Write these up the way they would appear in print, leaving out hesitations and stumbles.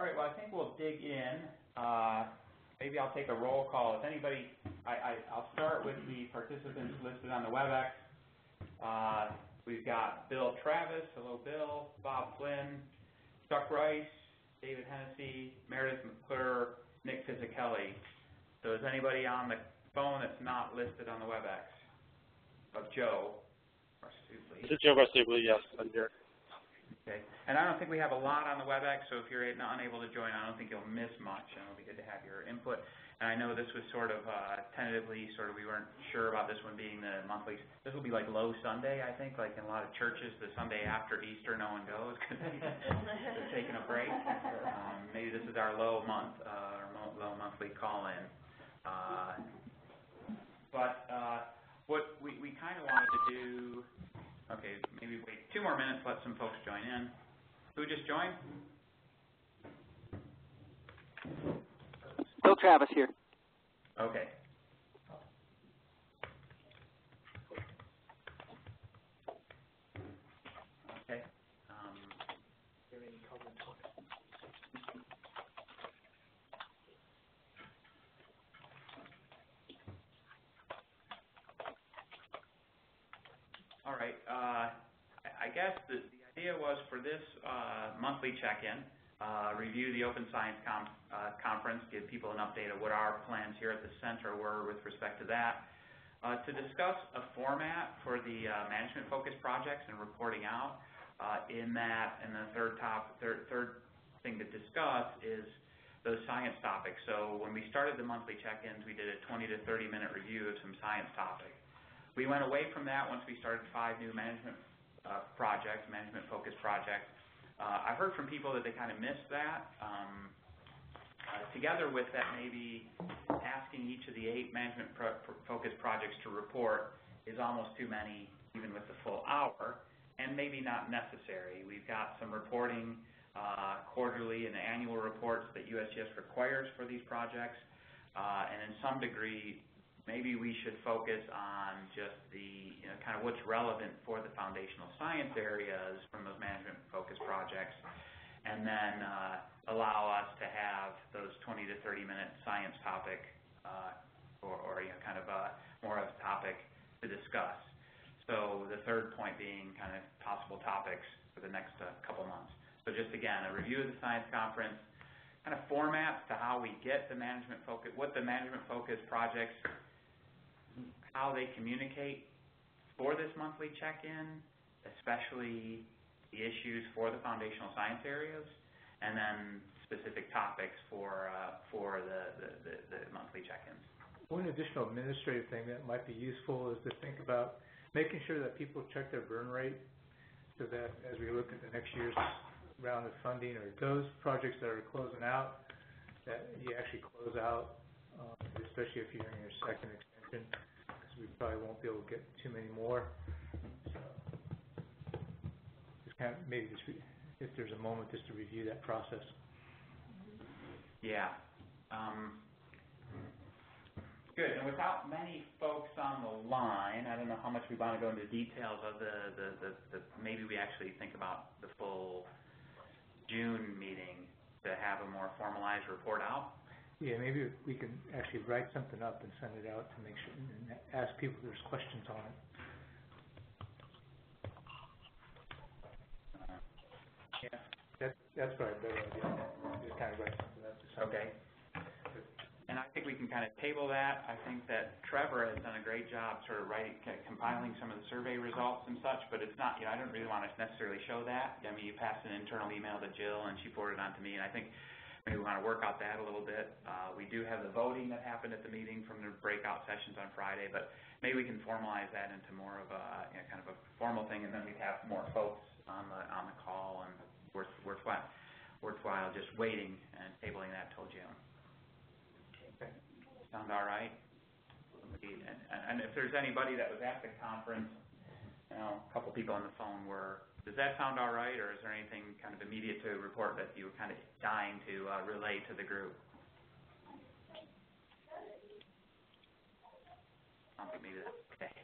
All right, well, I think we'll dig in. Maybe I'll take a roll call. If anybody, I'll start with the participants listed on the WebEx. We've got Bill Travis, hello Bill, Bob Flynn, Chuck Rice, David Hennessy, Meredith McClure, Nick Fisicelli. So is anybody on the phone that's not listed on the WebEx? Of Joe Marsupli. This is Joe Marsupli, yes, I'm here. Okay, and I don't think we have a lot on the WebEx, so if you're unable to join, I don't think you'll miss much, and it'll be good to have your input. And I know this was sort of tentatively, we weren't sure about this one being the monthly. This will be like low Sunday, I think, like in a lot of churches, the Sunday after Easter, no one goes because they're taking a break. Maybe this is our low month, low monthly call-in. But what we kind of wanted to do. Okay, maybe wait 2 more minutes, let some folks join in. Who just joined? Bill Travis here. Okay. Okay. All right. I guess the idea was for this monthly check-in, review the Open Science Conference, give people an update of what our plans here at the center were with respect to that, to discuss a format for the management-focused projects and reporting out. In that, and the third thing to discuss is those science topics. So when we started the monthly check-ins, we did a 20 to 30-minute review of some science topics. We went away from that once we started 5 new management projects, management-focused projects. I've heard from people that they kind of missed that. Together with that, maybe asking each of the 8 management-focused projects to report is almost too many, even with the full hour, and maybe not necessary. We've got some reporting quarterly and annual reports that USGS requires for these projects, and in some degree, maybe we should focus on just the, kind of what's relevant for the foundational science areas from those management-focused projects, and then allow us to have those 20 to 30-minute science topic or kind of more of a topic to discuss. So the third point being kind of possible topics for the next couple months. So just again, a review of the science conference, kind of formats to how we get the management focus, what the management-focused projects, how they communicate for this monthly check-in, especially the issues for the foundational science areas, and then specific topics for the monthly check-ins. One additional administrative thing that might be useful is to think about making sure that people check their burn rate so that as we look at the next year's round of funding or those projects that are closing out, that you actually close out, especially if you're in your second extension. We probably won't be able to get too many more. So just kind of maybe just if there's a moment just to review that process. Yeah. Good. And without many folks on the line, I don't know how much we want to go into details of the maybe we actually think about the full June meeting to have a more formalized report out. Yeah, maybe we can actually write something up and send it out to make sure and ask people if there's questions on it. Yeah, that's probably a better idea. Just kind of write something up. Okay. And I think we can kind of table that. I think that Trevor has done a great job sort of compiling some of the survey results and such, but it's not, I don't really want to necessarily show that. I mean, you passed an internal email to Jill and she forwarded it on to me, and I think maybe we want to work out that a little bit. We do have the voting that happened at the meeting from the breakout sessions on Friday, but maybe we can formalize that into more of a kind of a formal thing, and then we'd have more folks on the call, and worthwhile just waiting and tabling that till June. Okay. Sound all right? And if there's anybody that was at the conference, a couple people on the phone were. Does that sound all right, or is there anything kind of immediate to report that you were kind of dying to relay to the group? I don't think maybe that's okay.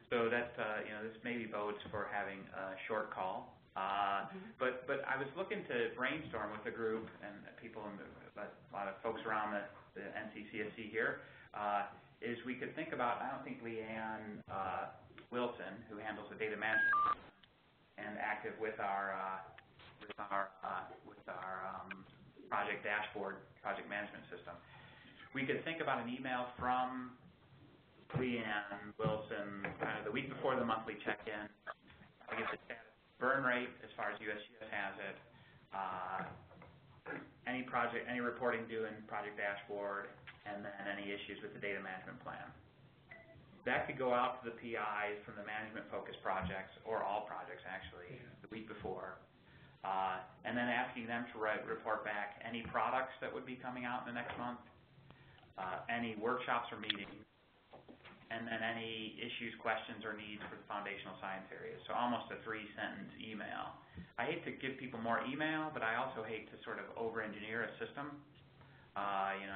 So that, this maybe bodes for having a short call. But I was looking to brainstorm with the group and people, and a lot of folks around the NCCSC here, is we could think about, I don't think Leanne Wilson, who handles the data management and active with our project dashboard, project management system, we could think about an email from Leanne Wilson kind of the week before the monthly check-in. I guess the status burn rate as far as USGS has it, any reporting due in project dashboard, and then any issues with the data management plan. That could go out to the PIs from the management focus projects, or all projects actually, the week before. And then asking them to report back any products that would be coming out in the next month, any workshops or meetings, and then any issues, questions, or needs for the foundational science areas. So almost a 3-sentence email. I hate to give people more email, but I also hate to sort of over-engineer a system.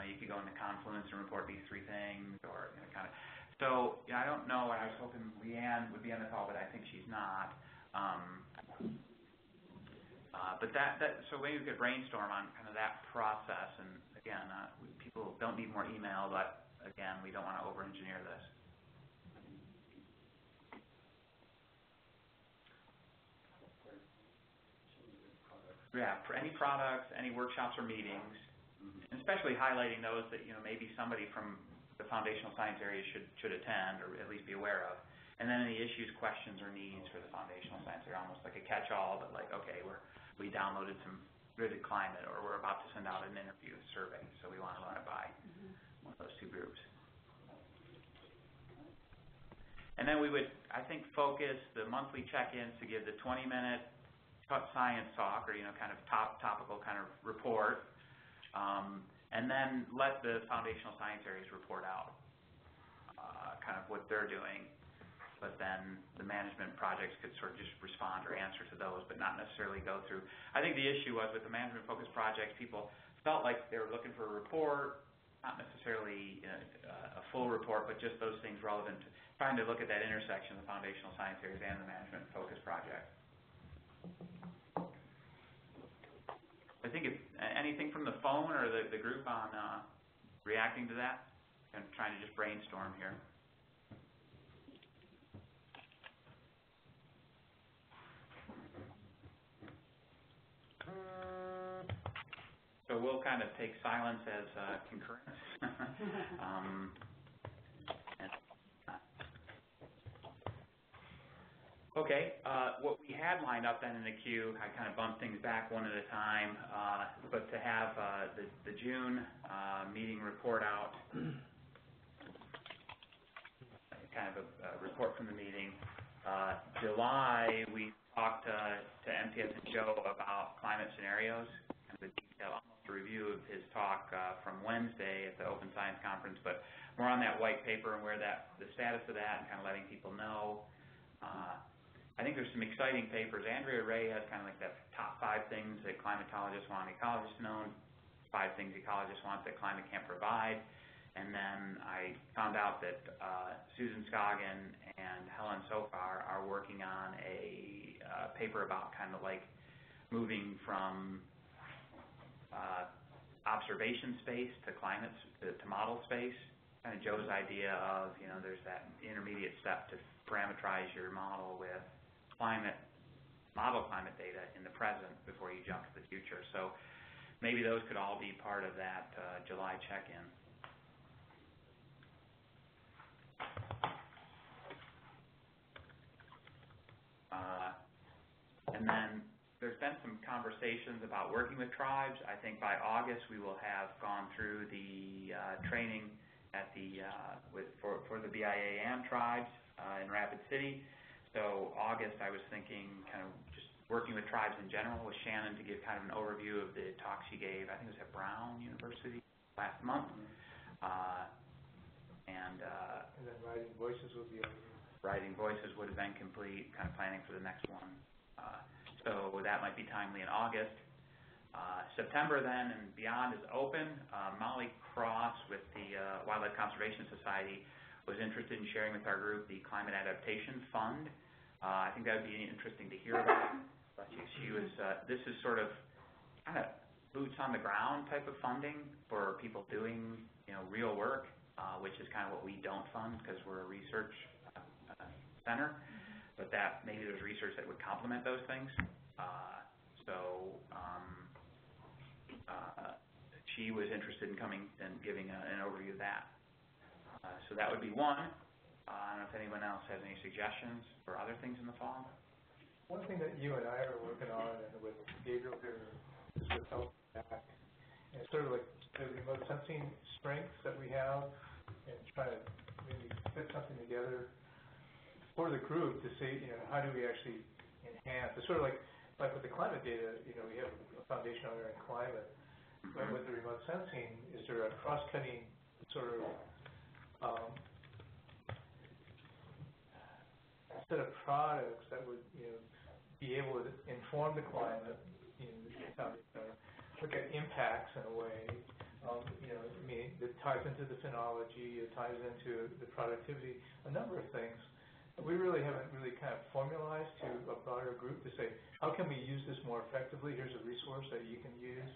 You could go into Confluence and report these 3 things, or kind of. So I don't know. I was hoping Leanne would be on the call, but I think she's not. But so maybe we could brainstorm on kind of that process. And again, people don't need more email, but again, we don't want to over-engineer this. Yeah, for any products, any workshops or meetings, and especially highlighting those that maybe somebody from the foundational science area should attend or at least be aware of, and then any issues, questions, or needs for the foundational science area, almost like a catch-all, but like, okay, we downloaded some gridded climate, or we're about to send out an interview survey, so we want to run it by one of those 2 groups. And then we would, I think, focus the monthly check-ins to give the 20-minute science talk, or kind of topical kind of report, and then let the foundational science areas report out kind of what they're doing. But then the management projects could sort of just respond or answer to those, but not necessarily go through. I think the issue was with the management focused projects, people felt like they were looking for a report, not necessarily a full report, but just those things relevant to trying to look at that intersection of the foundational science areas and the management focused project. I think if anything from the phone or the group on reacting to that, I'm trying to just brainstorm here. So we'll kind of take silence as concurrence. Okay, what we had lined up then in the queue, I kind of bumped things back one at a time, but to have the June meeting report out, kind of a report from the meeting. July, we talked to MTS and Joe about climate scenarios, kind of a detail, almost a review of his talk from Wednesday at the Open Science Conference, but more on that white paper and where the status of that, and kind of letting people know. I think there's some exciting papers. Andrea Ray has kind of like that top 5 things that climatologists want ecologists to know, 5 things ecologists want that climate can't provide. And then I found out that Susan Scoggin and Helen Sofar are working on a paper about kind of like moving from observation space to climate, to model space. Kind of Joe's idea of, there's that intermediate step to parameterize your model with model climate data in the present before you jump to the future. So maybe those could all be part of that July check-in. And then there's been some conversations about working with tribes. I think by August we will have gone through the training at for the BIAM tribes in Rapid City. So August, I was thinking kind of just working with tribes in general with Shannon to give kind of an overview of the talk she gave. I think it was at Brown University last month. And then Writing Voices would be over. Writing Voices would have been complete, kind of planning for the next one. So that might be timely in August. September then and beyond is open. Molly Cross with the Wildlife Conservation Society was interested in sharing with our group the Climate Adaptation Fund. I think that would be interesting to hear about. But she was, this is sort of kind of boots on the ground type of funding for people doing, real work, which is kind of what we don't fund because we're a research center. But that maybe there's research that would complement those things. She was interested in coming and giving an overview of that. So that would be one. I don't know if anyone else has any suggestions for other things in the fall. One thing that you and I are working on, and with Gabriel here, is with Health Back. And it's sort of like the remote sensing strengths that we have, and try to maybe put something together for the group to say, how do we actually enhance? It's sort of like with the climate data, we have a foundation on there in climate. But with the remote sensing, is there a cross-cutting sort of set of products that would, be able to inform the climate, look at impacts in a way, that ties into the phenology, it ties into the productivity, a number of things. We really haven't kind of formalized to a broader group to say, how can we use this more effectively? Here's a resource that you can use.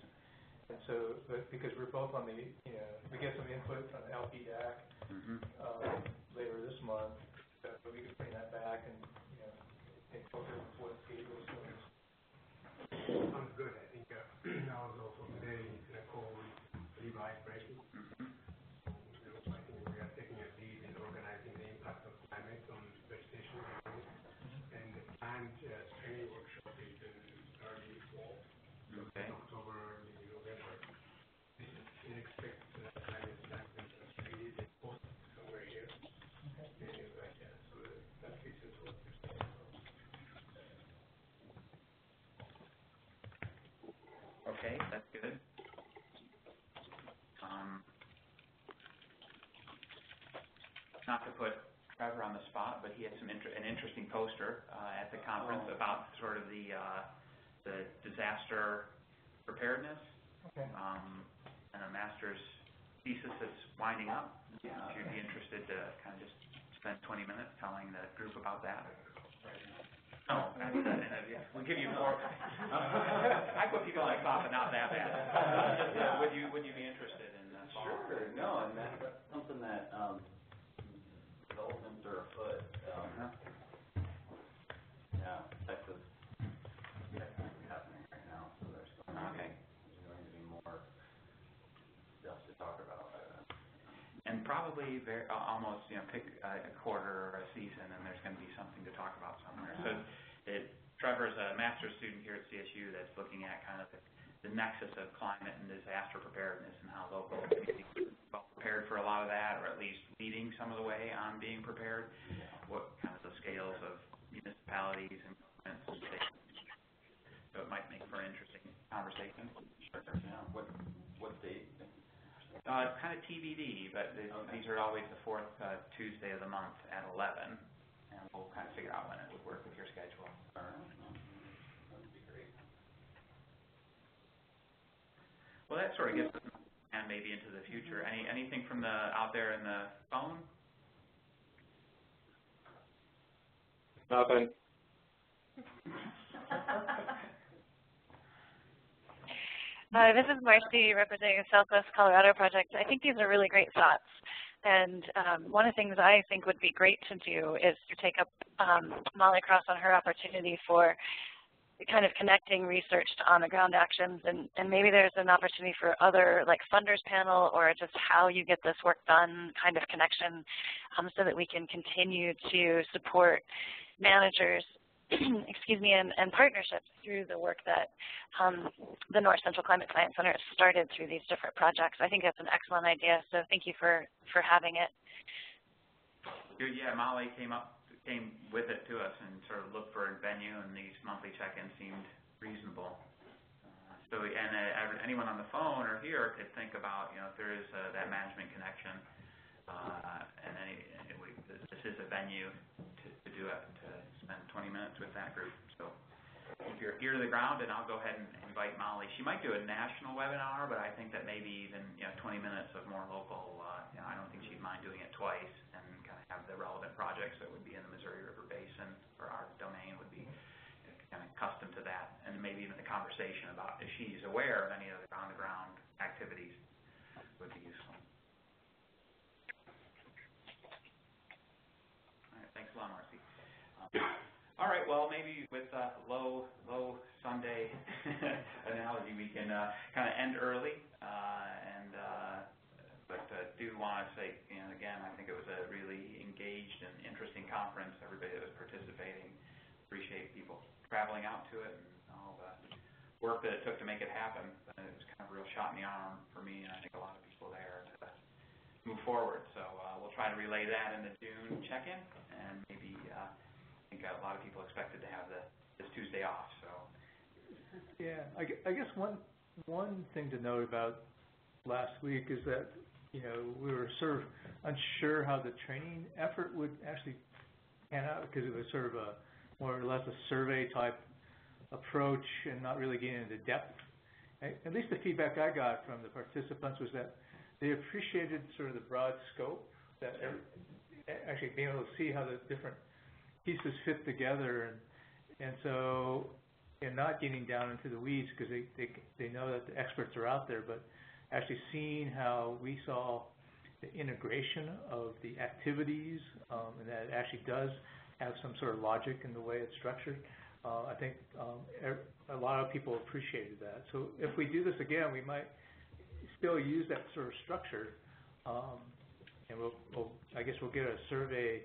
And so, because we're both on the, we get some input from LPDAC later this month, so we can bring that back and, incorporate what Gabriel says. Sounds good. I think I was also today in a call with Levi Breaking. I think we are taking a lead in organizing the impact of climate on vegetation and the planned training workshop is in early fall, so in October, early November. This is expect climate science really they post somewhere here. So that fits into what you're saying. Okay, that's good. Not to put Trevor on the spot, but he had an interesting poster at the conference about sort of the disaster preparedness, and a master's thesis that's winding up. If you'd be interested to kind of just spend 20 minutes telling the group about that. No, we'll give you more. I put people on top, but not that bad. Would you be interested in that? Sure. No, and that's something that developments are afoot. Texas is happening right now, so there's going to be more stuff to talk about. And probably almost, pick a quarter or a season, and there's going to be something to talk about somewhere. So Trevor's a master's student here at CSU that's looking at kind of the nexus of climate and disaster preparedness and how local communities are prepared for a lot of that, or at least leading some of the way on being prepared. What kind of the scales of municipalities and governments and states. So it might make for an interesting conversation. Sure. Yeah. What date? It's kind of TBD, but these are always the fourth Tuesday of the month at 11, and we'll kind of figure out when it would work with your schedule. All right. That would be great. Well, that sort of gets us and maybe into the future. Anything from out there in the phone? Nothing. Hi, this is Marcy representing the Southwest Colorado Project. I think these are really great thoughts. And one of the things I think would be great to do is to take up Molly Cross on her opportunity for kind of connecting research to on-the-ground actions. And maybe there's an opportunity for other, like funders panel or just how you get this work done kind of connection so that we can continue to support managers excuse me, and partnerships through the work that the North Central Climate Science Center has started through these different projects. I think that's an excellent idea, so thank you for having it. Yeah, Molly came with it to us and sort of looked for a venue, and these monthly check-ins seemed reasonable. Anyone on the phone or here could think about, if there is that management connection, this is a venue to do it, to spend 20 minutes with that group. So keep your ear to the ground, and I'll go ahead and invite Molly. She might do a national webinar, but I think that maybe even 20 minutes of more local. I don't think she'd mind doing it twice, and kind of have the relevant projects that would be in the Missouri River Basin or our domain would be kind of custom to that, and maybe even the conversation about if she's aware of any of the on-the-ground activities would be useful. All right, thanks a lot, Marcy. All right, well, maybe with low Sunday analogy, we can kind of end early, but do want to say, again, I think it was a really engaged and interesting conference. Everybody that was participating, appreciate people traveling out to it and all the work that it took to make it happen. It was kind of a real shot in the arm for me, and I think a lot of people there to move forward. So we'll try to relay that in the June check-in, and maybe I think a lot of people expected to have this Tuesday off. So yeah, I guess one thing to note about last week is that we were sort of unsure how the training effort would actually pan out, because it was sort of a more or less a survey type approach and not really getting into depth. At least the feedback I got from the participants was that they appreciated sort of the broad scope, that actually being able to see how the different pieces fit together, and so, and not getting down into the weeds, because they know that the experts are out there, but actually seeing how we saw the integration of the activities, and that it actually does have some sort of logic in the way it's structured. I think a lot of people appreciated that. So if we do this again, we might still use that sort of structure, and I guess we'll get a survey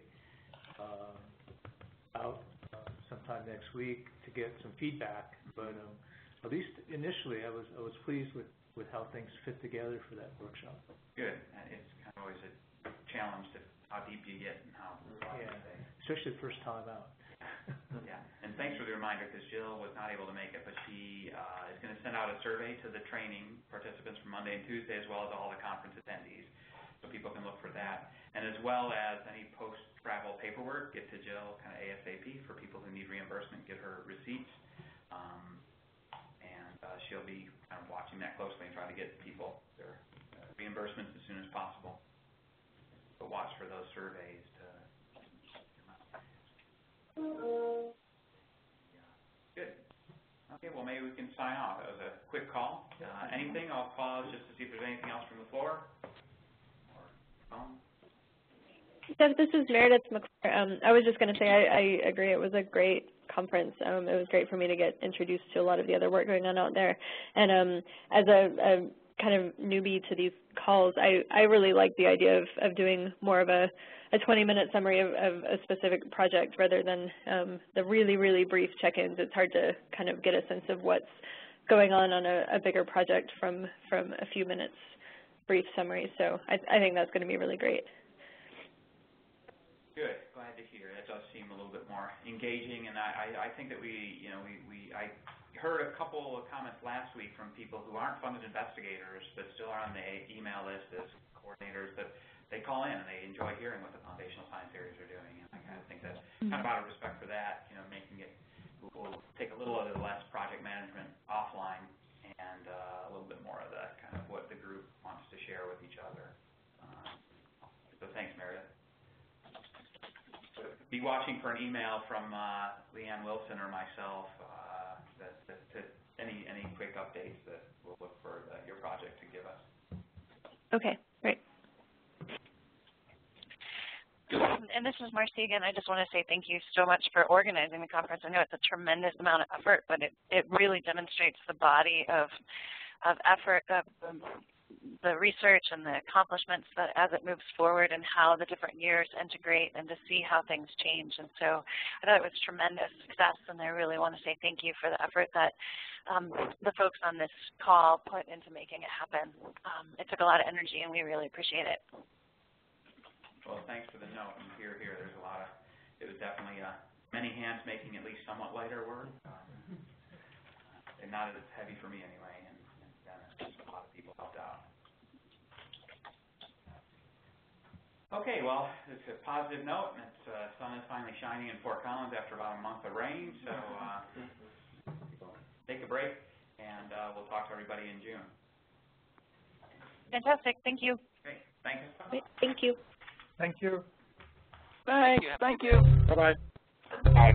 out sometime next week to get some feedback. But at least initially, I was pleased with how things fit together for that workshop. Good. It's kind of always a challenge to how deep you get and how. Yeah, especially the first time out. Yeah, and thanks for the reminder, because Jill was not able to make it, but she is going to send out a survey to the training participants for Monday and Tuesday, as well as all the conference attendees, so people can look for that. And as well as any post-travel paperwork, get to Jill kind of ASAP for people who need reimbursement, get her receipts. She'll be kind of watching that closely and try to get people their reimbursements as soon as possible. But watch for those surveys to come out. Good. Okay, well, maybe we can sign off. That was a quick call. Anything? I'll pause just to see if there's anything else from the floor or phone. Deb, this is Meredith McClure. I was just going to say I agree. It was a great conference. It was great for me to get introduced to a lot of the other work going on out there. And as a kind of newbie to these calls, I really like the idea of doing more of a 20-minute summary of a specific project rather than the really, really brief check-ins. It's hard to kind of get a sense of what's going on a bigger project from a few minutes brief summary. So I think that's going to be really great. Good. Glad to hear. That does seem a little bit more engaging, and I think that I heard a couple of comments last week from people who aren't funded investigators but still are on the email list as coordinators, that they call in and they enjoy hearing what the foundational science areas are doing, and I kind of think that kind of out of respect for that, making it, we'll take a little of the less project management offline and a little bit more of the kind of what the group wants to share with each other. So thanks, Meredith. Be watching for an email from Leanne Wilson or myself to any quick updates that we'll look for your project to give us. Okay, great. And this is Marcy again. I just want to say thank you so much for organizing the conference. I know it's a tremendous amount of effort, but it really demonstrates the body of effort, of the research and the accomplishments that as it moves forward and how the different years integrate and to see how things change. And so I thought it was tremendous success, and I really want to say thank you for the effort that the folks on this call put into making it happen. It took a lot of energy, and we really appreciate it. Well, thanks for the note. And here, there's a lot of, it was definitely many hands making at least somewhat lighter work, and not as heavy for me anyway, and a lot of people helped out. Okay, well, it's a positive note, and the sun is finally shining in Fort Collins after about a month of rain, so take a break, and we'll talk to everybody in June. Fantastic. Thank you. Great. Thanks. Thank you. Thank you. Thanks. Thank you. Bye-bye. Bye.